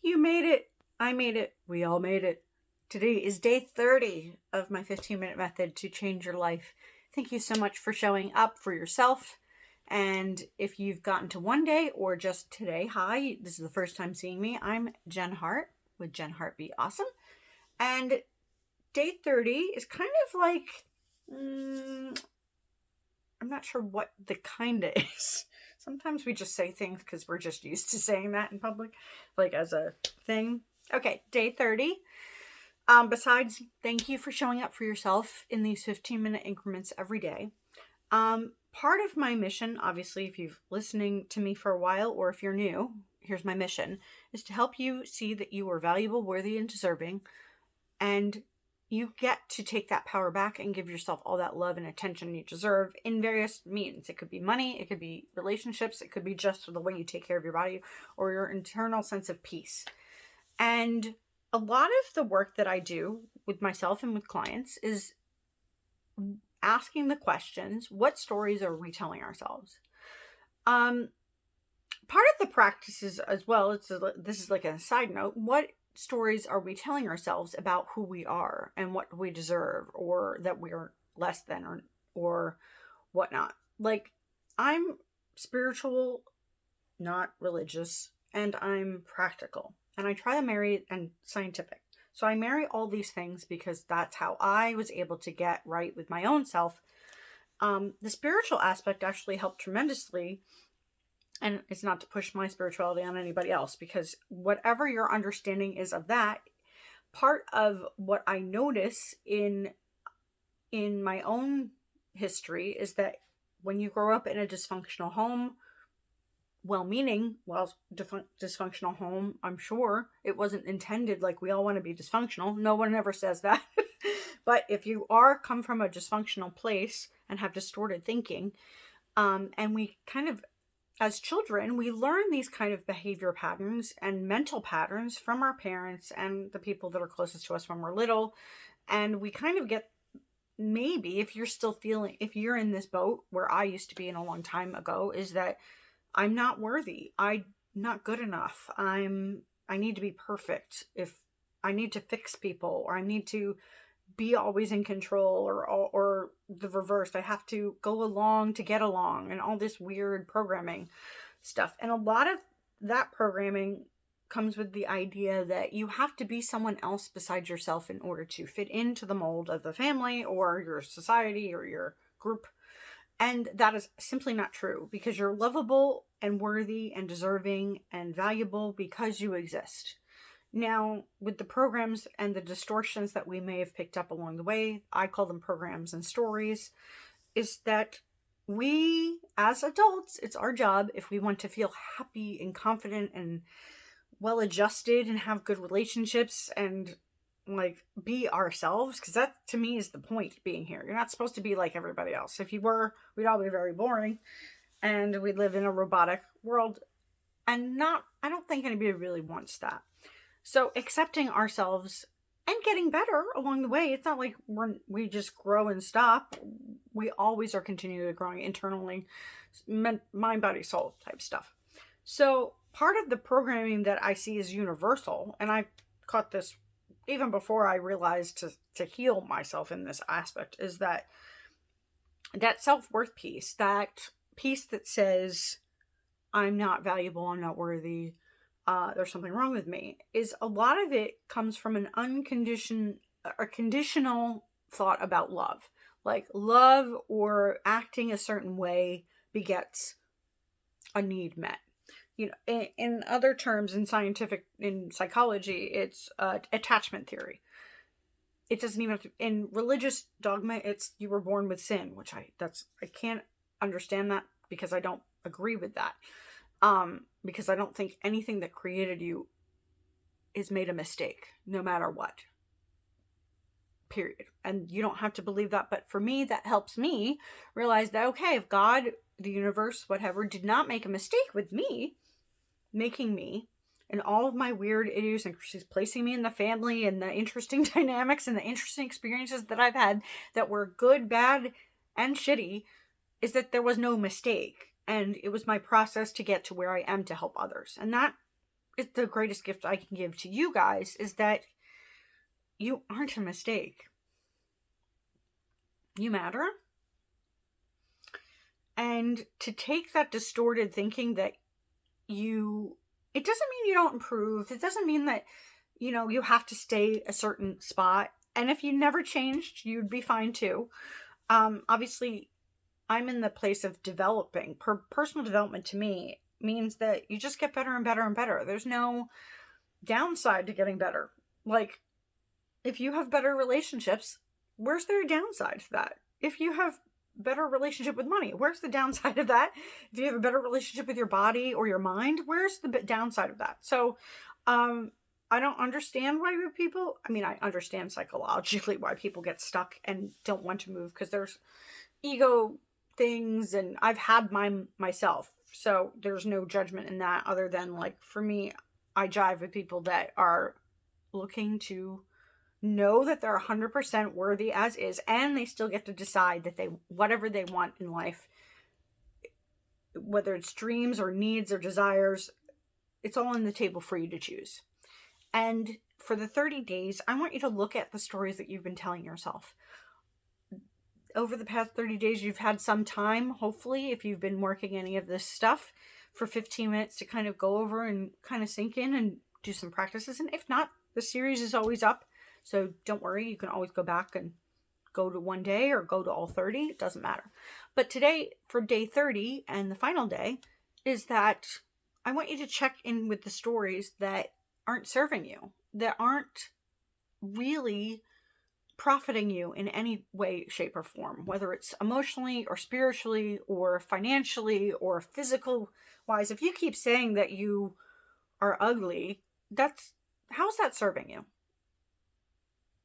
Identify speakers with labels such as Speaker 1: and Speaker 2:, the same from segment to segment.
Speaker 1: You made it. I made it. We all made it. Today is day 30 of my 15-minute method to change your life. Thank you so much for showing up for yourself. And if you've gotten to one day or just today, hi, this is the first time seeing me. I'm Jen Hart with Jen Hart Be Awesome. And day 30 is kind of like, I'm not sure what the kinda is. Sometimes we just say things because we're just used to saying that in public, like as a thing. Okay, day 30. Besides, thank you for showing up for yourself in these 15-minute increments every day. Part of my mission, obviously, if you've listening to me for a while or if you're new, here's my mission, is to help you see that you are valuable, worthy, and deserving. And you get to take that power back and give yourself all that love and attention you deserve in various means. It could be money, it could be relationships, it could be just the way you take care of your body or your internal sense of peace. And a lot of the work that I do with myself and with clients is asking the questions, what stories are we telling ourselves? Part of the practices as well, this is like a side note, what stories are we telling ourselves about who we are and what we deserve, or that we're less than, or whatnot? Like, I'm spiritual, not religious, and I'm practical, and I try to marry and scientific. So I marry all these things because that's how I was able to get right with my own self. The spiritual aspect actually helped tremendously. And it's not to push my spirituality on anybody else, because whatever your understanding is of that, part of what I notice in my own history is that when you grow up in a dysfunctional home, dysfunctional home, I'm sure it wasn't intended like we all want to be dysfunctional. No one ever says that. But if you come from a dysfunctional place and have distorted thinking, and we kind of, as children, we learn these kind of behavior patterns and mental patterns from our parents and the people that are closest to us when we're little. And we kind of get, maybe if you're in this boat where I used to be in a long time ago, is that I'm not worthy. I'm not good enough. I need to be perfect. If I need to fix people, or I need to be always in control, or the reverse. I have to go along to get along, and all this weird programming stuff. And a lot of that programming comes with the idea that you have to be someone else besides yourself in order to fit into the mold of the family or your society or your group. And that is simply not true, because you're lovable and worthy and deserving and valuable because you exist. Now, with the programs and the distortions that we may have picked up along the way, I call them programs and stories, is that we, as adults, it's our job, if we want to feel happy and confident and well-adjusted and have good relationships and like be ourselves, because that to me is the point of being here. You're not supposed to be like everybody else. If you were, we'd all be very boring and we'd live in a robotic world, and I don't think anybody really wants that. So accepting ourselves and getting better along the way. It's not like we just grow and stop. We always are continually growing internally, mind, body, soul type stuff. So part of the programming that I see is universal, and I caught this even before I realized to heal myself in this aspect, is that self-worth piece, that piece that says, I'm not valuable, I'm not worthy, there's something wrong with me, is a lot of it comes from an conditional thought about love. Like love or acting a certain way begets a need met. You know, in other terms, in psychology, it's attachment theory. It doesn't even have to, in religious dogma, it's you were born with sin, which I can't understand that, because I don't agree with that. Because I don't think anything that created you is made a mistake, no matter what. Period. And you don't have to believe that, but for me, that helps me realize that, okay, if God, the universe, whatever, did not make a mistake with me, making me, and all of my weird idiosyncrasies, placing me in the family, and the interesting dynamics and the interesting experiences that I've had that were good, bad, and shitty, is that there was no mistake. And it was my process to get to where I am to help others. And that is the greatest gift I can give to you guys, is that you aren't a mistake. You matter. And to take that distorted thinking that it doesn't mean you don't improve. It doesn't mean that, you have to stay a certain spot. And if you never changed, you'd be fine too. Obviously, I'm in the place of developing. Personal development to me means that you just get better and better and better. There's no downside to getting better. Like, if you have better relationships, where's there a downside to that? If you have better relationship with money, where's the downside of that? If you have a better relationship with your body or your mind, where's the downside of that? So, I don't understand why people, I understand psychologically why people get stuck and don't want to move, because there's ego things, and I've had mine myself. So there's no judgment in that, other than, like, for me, I jive with people that are looking to know that they're 100% worthy as is, and they still get to decide that whatever they want in life, whether it's dreams or needs or desires, it's all on the table for you to choose. And for the 30 days, I want you to look at the stories that you've been telling yourself. Over the past 30 days, you've had some time, hopefully, if you've been working any of this stuff, for 15 minutes to kind of go over and kind of sink in and do some practices. And if not, the series is always up. So don't worry, you can always go back and go to one day or go to all 30. It doesn't matter. But today, for day 30 and the final day, is that I want you to check in with the stories that aren't serving you, that aren't really profiting you in any way, shape, or form, whether it's emotionally or spiritually or financially or physical wise. If you keep saying that you are ugly, how's that serving you?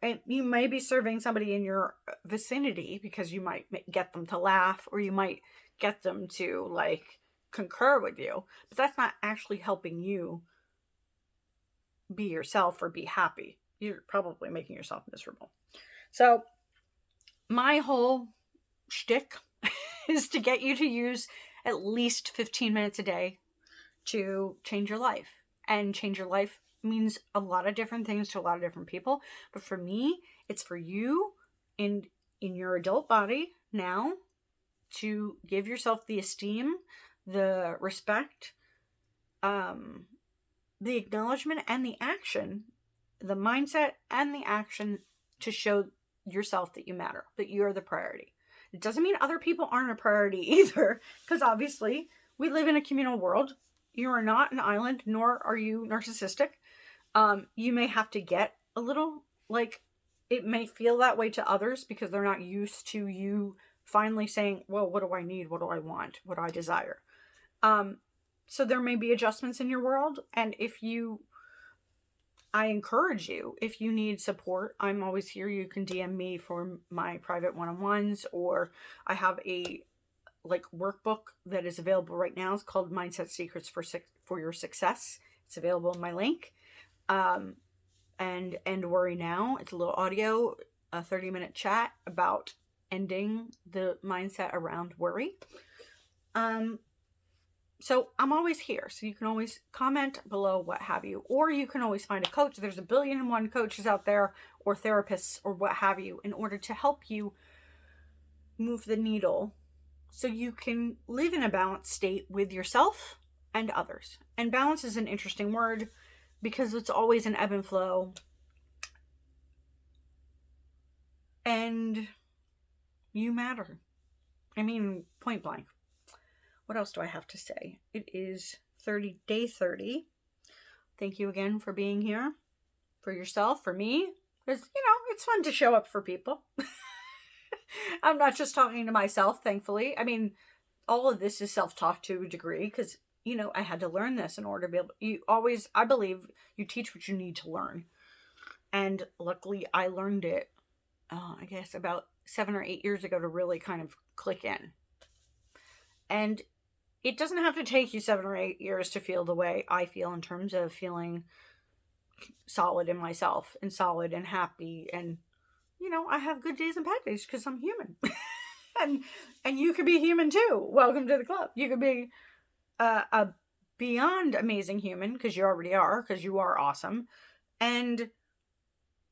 Speaker 1: And you may be serving somebody in your vicinity because you might get them to laugh, or you might get them to, like, concur with you, but that's not actually helping you be yourself or be happy. You're probably making yourself miserable. So my whole shtick is to get you to use at least 15 minutes a day to change your life. And change your life means a lot of different things to a lot of different people. But for me, it's for you in your adult body now to give yourself the esteem, the respect, the acknowledgement, and the action, the mindset and the action to show yourself that you matter, that you're the priority. It doesn't mean other people aren't a priority either, because obviously we live in a communal world. You are not an island, nor are you narcissistic. You may have to get a little, like, it may feel that way to others because they're not used to you finally saying, well, what do I need? What do I want? What do I desire? So there may be adjustments in your world. And I encourage you, if you need support, I'm always here. You can DM me for my private one-on-ones, or I have a workbook that is available right now. It's called Mindset Secrets for Your Success. It's available in my link. And End Worry Now. It's a little audio, a 30-minute chat about ending the mindset around worry. So I'm always here. So you can always comment below, what have you. Or you can always find a coach. There's 1,000,001 coaches out there, or therapists, or what have you, in order to help you move the needle so you can live in a balanced state with yourself and others. And balance is an interesting word because it's always an ebb and flow. And you matter. Point blank. What else do I have to say? It is day 30. Thank you again for being here, for yourself, for me. Because, it's fun to show up for people. I'm not just talking to myself, thankfully. All of this is self-talk to a degree because, I had to learn this in order to be able, I believe you teach what you need to learn. And luckily I learned it, I guess about 7 or 8 years ago to really kind of click in. And it doesn't have to take you 7 or 8 years to feel the way I feel in terms of feeling solid in myself and solid and happy. And, I have good days and bad days because I'm human. and you could be human too. Welcome to the club. You could be a beyond amazing human, because you already are, because you are awesome, and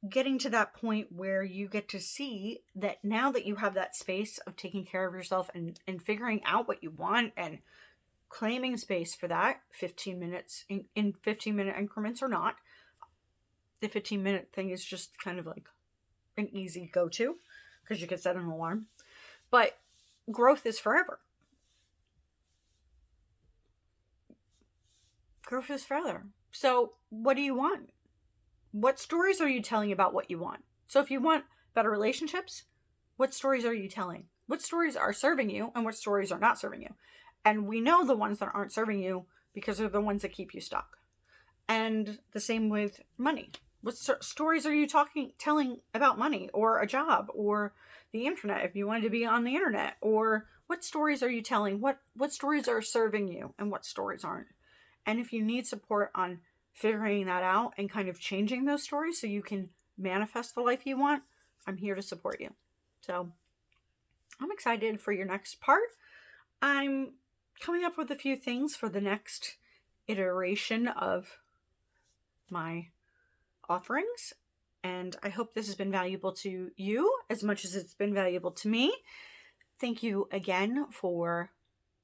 Speaker 1: getting to that point where you get to see that now that you have that space of taking care of yourself and figuring out what you want and claiming space for that 15 minutes in 15-minute increments or not. The 15-minute thing is just kind of like an easy go-to because you can set an alarm. But growth is forever. Growth is forever. So what do you want? What stories are you telling about what you want? So if you want better relationships, what stories are you telling? What stories are serving you and what stories are not serving you? And we know the ones that aren't serving you because they're the ones that keep you stuck. And the same with money. What stories are you telling about money or a job or the internet if you wanted to be on the internet? Or what stories are you telling? What stories are serving you and what stories aren't? And if you need support on figuring that out and kind of changing those stories so you can manifest the life you want, I'm here to support you. So I'm excited for your next part. I'm coming up with a few things for the next iteration of my offerings, and I hope this has been valuable to you as much as it's been valuable to me. Thank you again for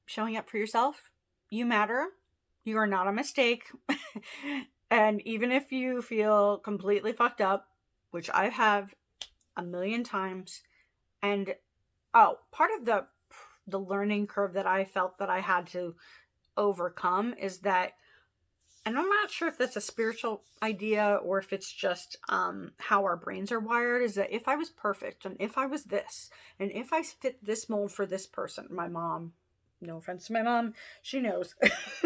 Speaker 1: showing up for yourself. You matter. You are not a mistake. And even if you feel completely fucked up, which I have a million times, and part of the learning curve that I felt that I had to overcome is that, and I'm not sure if that's a spiritual idea or if it's just how our brains are wired, is that if I was perfect and if I was this and if I fit this mold for this person, my mom, no offense to my mom, she knows.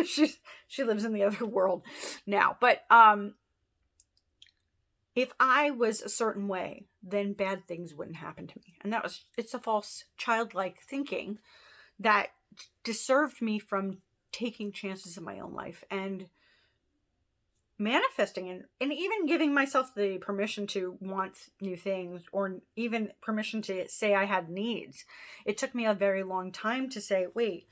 Speaker 1: she lives in the other world now. But if I was a certain way, then bad things wouldn't happen to me. And it's a false childlike thinking that deserved me from taking chances in my own life and manifesting and even giving myself the permission to want new things or even permission to say I had needs. It took me a very long time to say, wait,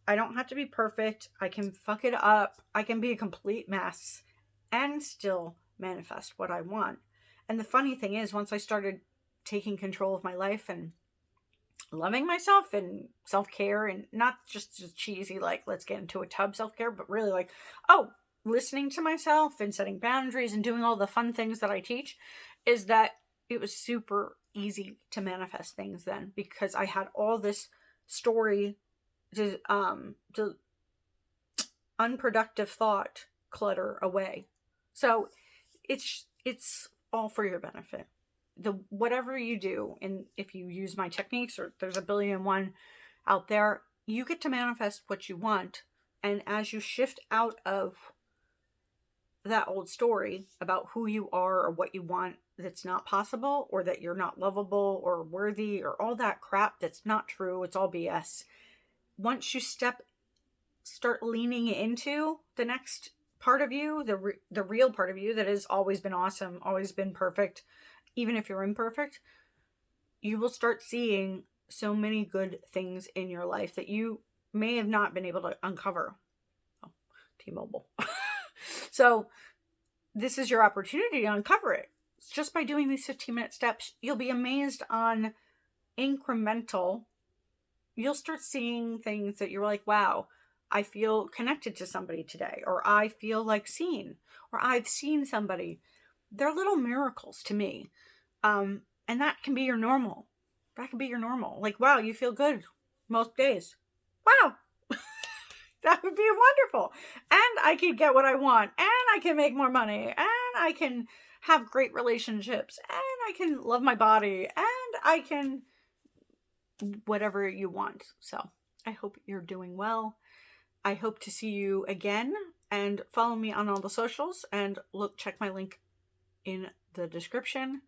Speaker 1: I don't have to be perfect. I can fuck it up. I can be a complete mess and still manifest what I want. And the funny thing is, once I started taking control of my life and loving myself and self-care, and not just cheesy, like, let's get into a tub self-care, but really like, listening to myself and setting boundaries and doing all the fun things that I teach, is that it was super easy to manifest things then because I had all this story to unproductive thought clutter away. So it's all for your benefit. Whatever you do, and if you use my techniques, or there's a billion and one out there, you get to manifest what you want. And as you shift out of that old story about who you are or what you want that's not possible, or that you're not lovable or worthy or all that crap that's not true, it's all BS. Once you start leaning into the next part of you, the real part of you that has always been awesome, always been perfect, even if you're imperfect, you will start seeing so many good things in your life that you may have not been able to uncover. T-Mobile. So this is your opportunity to uncover it. Just by doing these 15-minute steps, you'll be amazed on incremental. You'll start seeing things that you're like, wow, I feel connected to somebody today, or I feel like seen, or I've seen somebody. They're little miracles to me. And that can be your normal. That can be your normal. Like, wow, you feel good most days. Wow. That would be wonderful. And I can get what I want, and I can make more money, and I can have great relationships, and I can love my body, and I can whatever you want. So I hope you're doing well. I hope to see you again, and follow me on all the socials, and check my link in the description,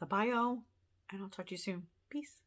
Speaker 1: the bio, and I'll talk to you soon. Peace.